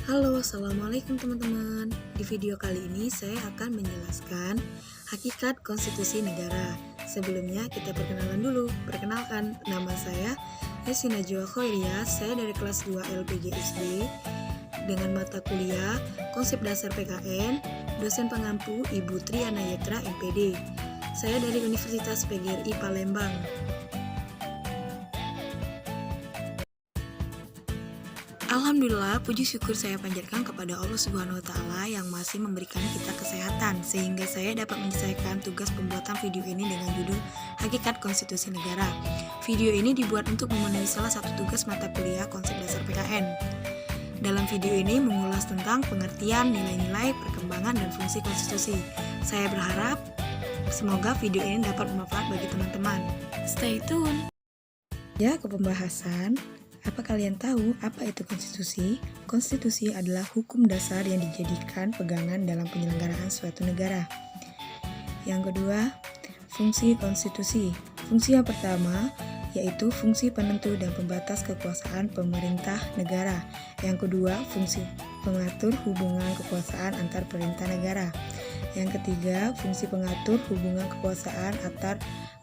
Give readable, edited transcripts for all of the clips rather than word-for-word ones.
Halo, Assalamualaikum teman-teman. Di video kali ini saya akan menjelaskan hakikat konstitusi negara. Sebelumnya kita perkenalan dulu. Perkenalkan, nama saya Hesi Najwa Khoiria. Saya dari kelas 2 LPG SD dengan mata kuliah Konsep Dasar PKN, dosen pengampu Ibu Triana Yetra MPD. Saya dari Universitas PGRI Palembang. Alhamdulillah, puji syukur saya panjatkan kepada Allah Subhanahu wa Ta'ala yang masih memberikan kita kesehatan, sehingga saya dapat menyelesaikan tugas pembuatan video ini dengan judul Hakikat Konstitusi Negara. Video ini dibuat untuk memenuhi salah satu tugas mata kuliah Konsep Dasar PKN. Dalam video ini mengulas tentang pengertian, nilai-nilai, perkembangan, dan fungsi konstitusi. Saya berharap semoga video ini dapat bermanfaat bagi teman-teman. Stay tune! Ya, ke pembahasan. Apa kalian tahu apa itu konstitusi? Konstitusi adalah hukum dasar yang dijadikan pegangan dalam penyelenggaraan suatu negara. Yang kedua, fungsi konstitusi. Fungsi yang pertama yaitu fungsi penentu dan pembatas kekuasaan pemerintah negara. Yang kedua, fungsi pengatur hubungan kekuasaan antar perintah negara. Yang ketiga, fungsi pengatur hubungan kekuasaan antar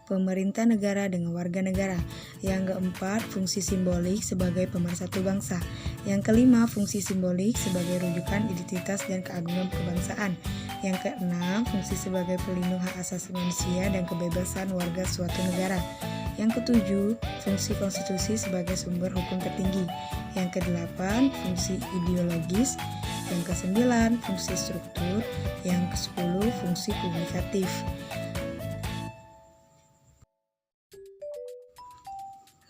pemerintah negara dengan warga negara. Yang keempat, fungsi simbolik sebagai pemersatu bangsa. Yang kelima, fungsi simbolik sebagai rujukan identitas dan keagungan kebangsaan. Yang keenam, fungsi sebagai pelindung hak asasi manusia dan kebebasan warga suatu negara. Yang ketujuh, fungsi konstitusi sebagai sumber hukum tertinggi. Yang kedelapan, fungsi ideologis. Yang kesembilan, fungsi struktur. Yang kesepuluh, fungsi publikatif.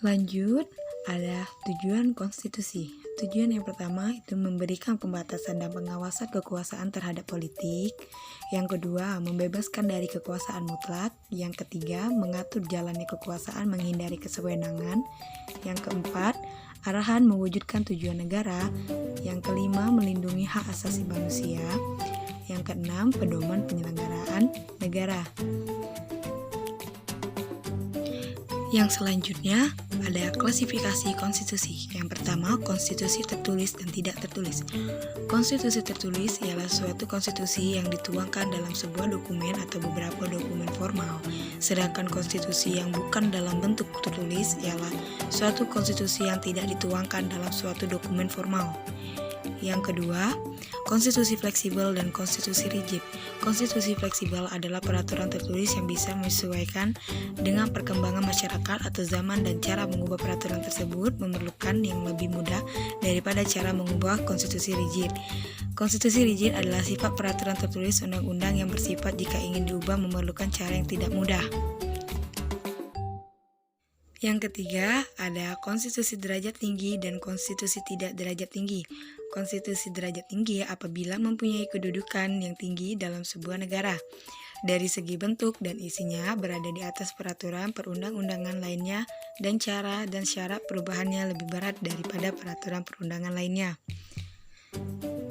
Lanjut, ada tujuan konstitusi. Tujuan yang pertama itu memberikan pembatasan dan pengawasan kekuasaan terhadap politik. Yang kedua, membebaskan dari kekuasaan mutlak. Yang ketiga, mengatur jalannya kekuasaan menghindari kesewenangan. Yang keempat, arahan mewujudkan tujuan negara. Yang kelima, melindungi hak asasi manusia. Yang keenam, pedoman penyelenggaraan negara. Yang selanjutnya ada klasifikasi konstitusi. Yang pertama, konstitusi tertulis dan tidak tertulis. Konstitusi tertulis ialah suatu konstitusi yang dituangkan dalam sebuah dokumen atau beberapa dokumen formal. Sedangkan konstitusi yang bukan dalam bentuk tertulis ialah suatu konstitusi yang tidak dituangkan dalam suatu dokumen formal. Yang kedua, konstitusi fleksibel dan konstitusi rigid. Konstitusi fleksibel adalah peraturan tertulis yang bisa menyesuaikan dengan perkembangan masyarakat atau zaman, dan cara mengubah peraturan tersebut memerlukan yang lebih mudah daripada cara mengubah konstitusi rigid. Konstitusi rigid adalah sifat peraturan tertulis undang-undang yang bersifat jika ingin diubah memerlukan cara yang tidak mudah. Yang ketiga, ada konstitusi derajat tinggi dan konstitusi tidak derajat tinggi. Konstitusi derajat tinggi apabila mempunyai kedudukan yang tinggi dalam sebuah negara. Dari segi bentuk dan isinya berada di atas peraturan perundang-undangan lainnya, dan cara dan syarat perubahannya lebih berat daripada peraturan perundangan lainnya.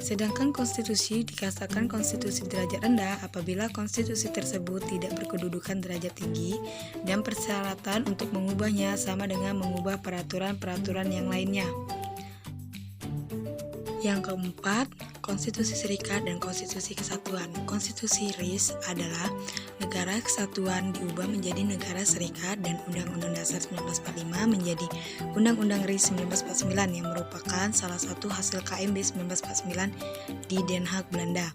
Sedangkan konstitusi dikatakan konstitusi derajat rendah apabila konstitusi tersebut tidak berkedudukan derajat tinggi dan persyaratan untuk mengubahnya sama dengan mengubah peraturan-peraturan yang lainnya. Yang keempat, konstitusi serikat dan konstitusi kesatuan. Konstitusi RIS adalah negara kesatuan diubah menjadi negara serikat, dan Undang-Undang Dasar 1945 menjadi Undang-Undang RIS 1949 yang merupakan salah satu hasil KMB 1949 di Den Haag, Belanda.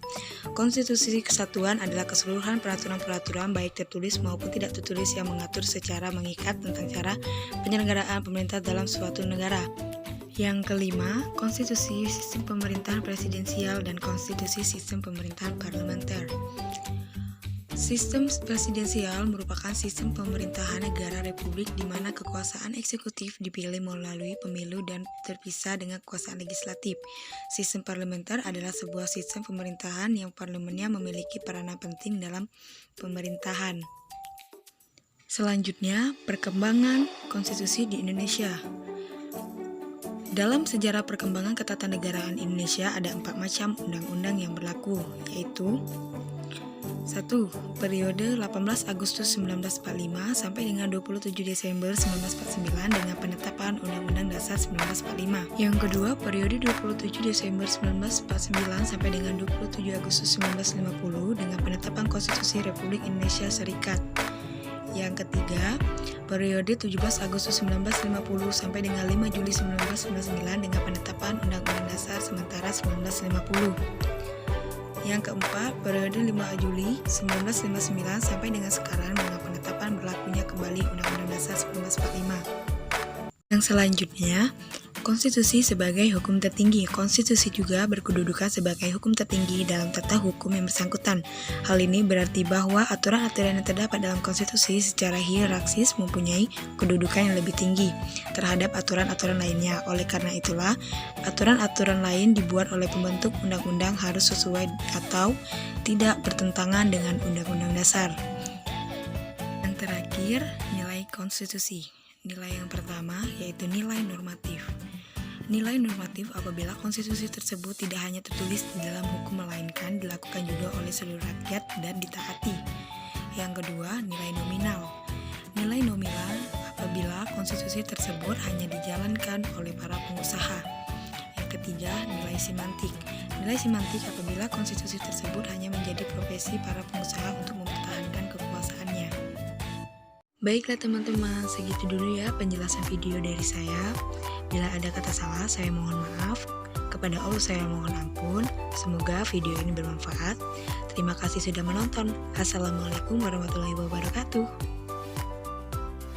Konstitusi kesatuan adalah keseluruhan peraturan-peraturan baik tertulis maupun tidak tertulis yang mengatur secara mengikat tentang cara penyelenggaraan pemerintah dalam suatu negara. Yang kelima, konstitusi sistem pemerintahan presidensial dan konstitusi sistem pemerintahan parlementer. Sistem presidensial merupakan sistem pemerintahan negara republik di mana kekuasaan eksekutif dipilih melalui pemilu dan terpisah dengan kekuasaan legislatif. Sistem parlementer adalah sebuah sistem pemerintahan yang parlemennya memiliki peranan penting dalam pemerintahan. Selanjutnya, perkembangan konstitusi di Indonesia. Dalam sejarah perkembangan ketatanegaraan Indonesia ada 4 macam undang-undang yang berlaku, yaitu 1. Periode 18 Agustus 1945 sampai dengan 27 Desember 1949 dengan penetapan Undang-Undang Dasar 1945. Yang kedua, periode 27 Desember 1949 sampai dengan 27 Agustus 1950 dengan penetapan Konstitusi Republik Indonesia Serikat. Yang ketiga, periode 17 Agustus 1950 sampai dengan 5 Juli 1999 dengan penetapan Undang-Undang Dasar sementara 1950. Yang keempat, periode 5 Juli 1959 sampai dengan sekarang dengan penetapan berlakunya kembali Undang-Undang Dasar 1945. Yang selanjutnya, konstitusi sebagai hukum tertinggi. Konstitusi juga berkedudukan sebagai hukum tertinggi dalam tata hukum yang bersangkutan. Hal ini berarti bahwa aturan-aturan yang terdapat dalam konstitusi secara hierarkis mempunyai kedudukan yang lebih tinggi terhadap aturan-aturan lainnya. Oleh karena itulah, aturan-aturan lain dibuat oleh pembentuk undang-undang harus sesuai atau tidak bertentangan dengan undang-undang dasar. Yang terakhir, nilai konstitusi. Nilai yang pertama yaitu nilai normatif. Nilai normatif apabila konstitusi tersebut tidak hanya tertulis di dalam hukum melainkan dilakukan juga oleh seluruh rakyat dan ditaati. Yang kedua, nilai nominal. Nilai nominal apabila konstitusi tersebut hanya dijalankan oleh para pengusaha. Yang ketiga, nilai semantik. Nilai semantik apabila konstitusi tersebut hanya menjadi profesi para pengusaha untuk mempertahankan kekuasaannya. Baiklah teman-teman, segitu dulu ya penjelasan video dari saya. Bila ada kata salah, saya mohon maaf. Kepada Allah saya mohon ampun. Semoga video ini bermanfaat. Terima kasih sudah menonton. Assalamualaikum warahmatullahi wabarakatuh.